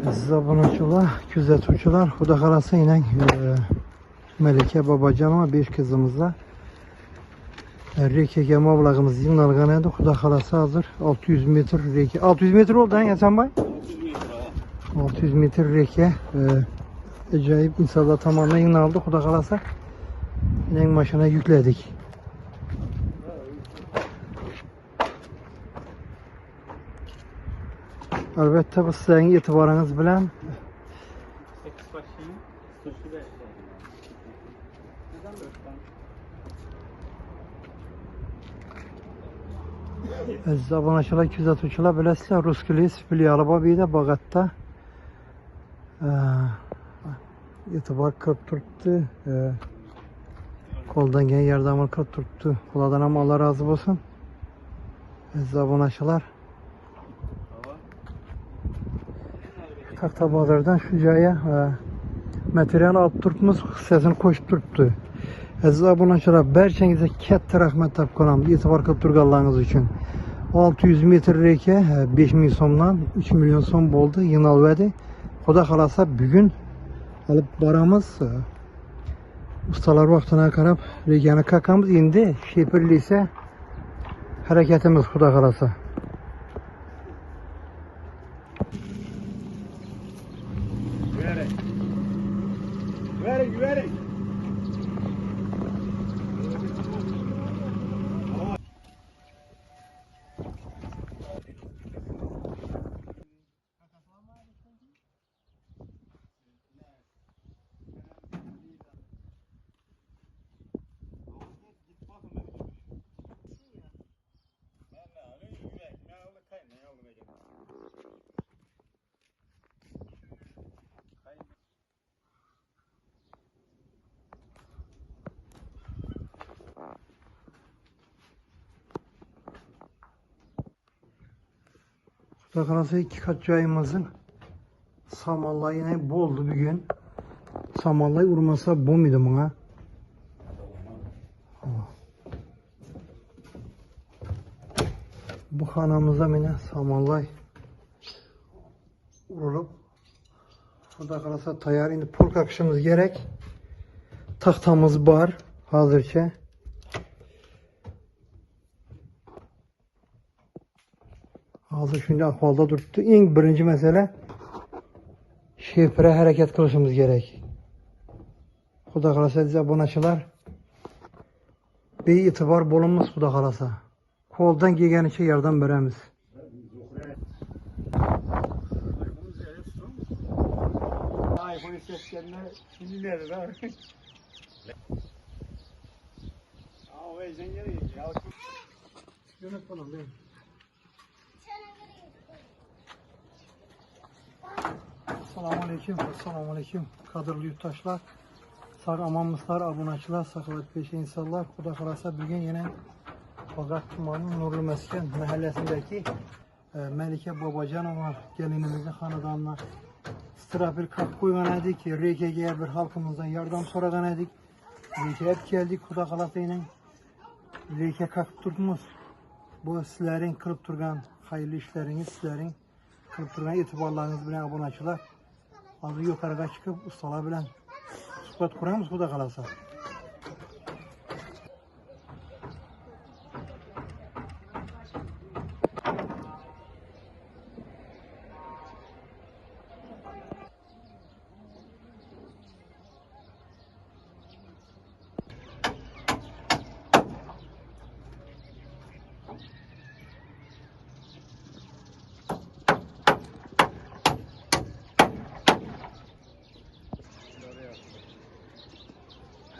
Siz abunəçilər, küzətçilər, Xuda xalası ilə Melike Babacanova 5 kızımızla reke gemi avlağımız yığınalğan idi. Xuda xalası hazır 600 metre reke. 600 metre oldu ha Hasan Bay? 600 metre reke. Acayip insanlar tamamen yığınaldı. Xuda xalası ilə maşına yükledik. Elbette bu sizin itibarınız bilen Aziz abunəçilər, küzətçilər biləsizlər, Ruskilis filialı var bir də Bağatda. İtibar kırıp turttu. Koldan gelen yardımını kırıp turttu. Kuladan ama Allah razı olsun. Aziz abunəçilər. Taxta bazardan şu caya material alıp turtmuş, sesini koşup turttu. Aziz abunəçilər, bərçənizə katta rəhmət tap qoyuram, etibar qılıb turğanlarınız üçün. 600 metre reke 5000 somdan 3 milyon som oldu, yığınaldı. Xuda xalasa bugün alıp baramız. Ustalar vaxtına qarab rekeni kakamız indi. Şepirli ise hareketimiz Xuda xalasa. Güverin. Xuda xalasa 2 kat cayımızın samanlayı yine boldu bugün. Samanlay urmasa bom idi buna. Bu xanamıza yine samanlay urulup Xuda xalasa tayar indi polk akışımız gerek. Taxtamız var hazırca. Hazır şimdi ahvalda durdu. En birinci mesele şefire hareket kılışımız gerek. Xuda xalasa size abunəçilər bir itibar bolunmaz Xuda xalasa. Koldan gelgeniçe yardım veremiz. iPhone seslerine dinleriz abi. Ama sen geliyor ya. Yönet falan değil mi? Assalamu aleyküm. Kadırlı yurttaşlar, sağ amanmışlar, abunəçilər, sağlık peşi insanlar. Xuda xalasa bugün yine Bağat Tuman'ın Nurlu Mesken mahallesindeki Melike Babacanova gelinimizin xanadanına strafil kalk koygan edik. RKG'ye bir halkımızdan yardım soragan edik. RK hep geldik Xuda xalasa ile. RK kalk tutmuş. Bu sizlerin kılıp durgan hayırlı işleriniz, sizlerin kılıp durgan itibarlarınız bilen abunəçilər. Azı yukarıda çıkıp ustalar bilen sohbet kuramız Xuda xalasa.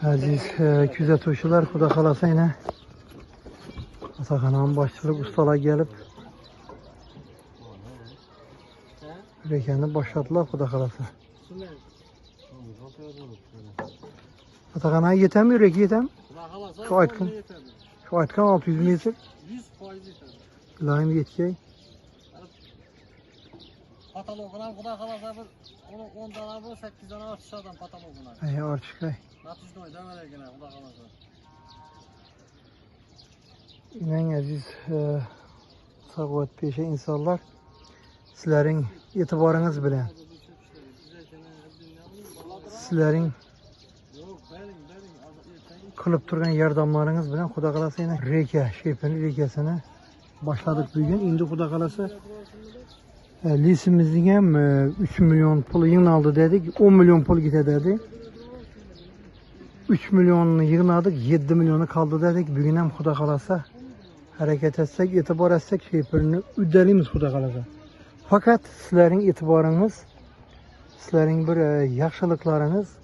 Aziz küzətçilər, Xuda xalasa ilə Ataxananın başçılıq ustalar gelip rekeni başladılar Xuda xalasa. Ataxanaya yetemiyor, reki yetem. Şu aytkan 600 metre. 100% yeter. Layım yetkey. Kataloguna Xuda xalasa bir 10 tane bu 8 tane artışlardan kataloguna. Arçıkay. Natışda ödemeler gene Xuda xalasa. En aziz sağlık peşe insanlar, sizlerin itibarınız bilen sizlerin Yok benim. kılıp durgan yardımlarınız bilen Xudo kalasa yine reka, Şehpeni rekasına başladık bugün. Indi Xudo kalasa lisimizin hem 3 milyon pulu yığın aldı dedik. 10 milyon pul gide dedi. 3 milyonunu yığınadık, 7 milyonu kaldı dedik. Bugün hem Xudo kalasa hareket etsek, itibar etsek Şehpeni üdelimiz Xudo kalasa. Fakat sizlerin itibarınız, sizlerin bir yaxşılıklarınız,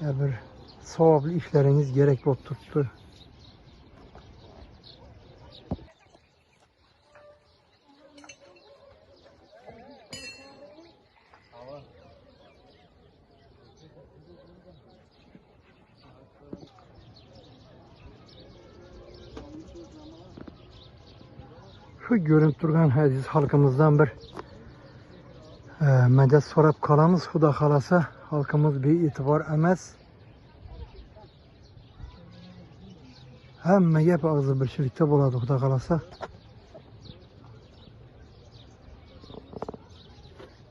bir savablı işleriniz gerek bolup tuttu. Şu görüntü durgan aziz halkımızdan bir medet sorap kalamız. Xudo kalasa halkımız bir itibar emez. Hemme yep ağzı birçilikte boladı Xudo kalasa.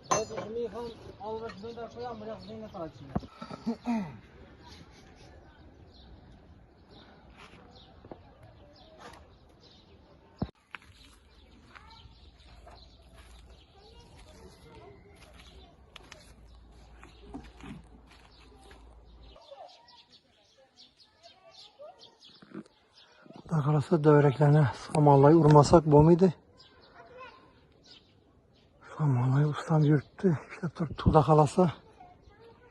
Hadi şimdi yıkan almak döndür koyalım. Biraz zeyne kalak şimdi. Xudo kalasa dövreklerine samallayı urmasak bu muydu? Samallayı ustam yürüttü. İşte tuttu Xudo kalasa.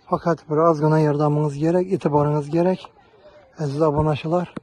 Fakat biraz gına yardımınız gerek, itibarınız gerek. Aziz abonaçılar.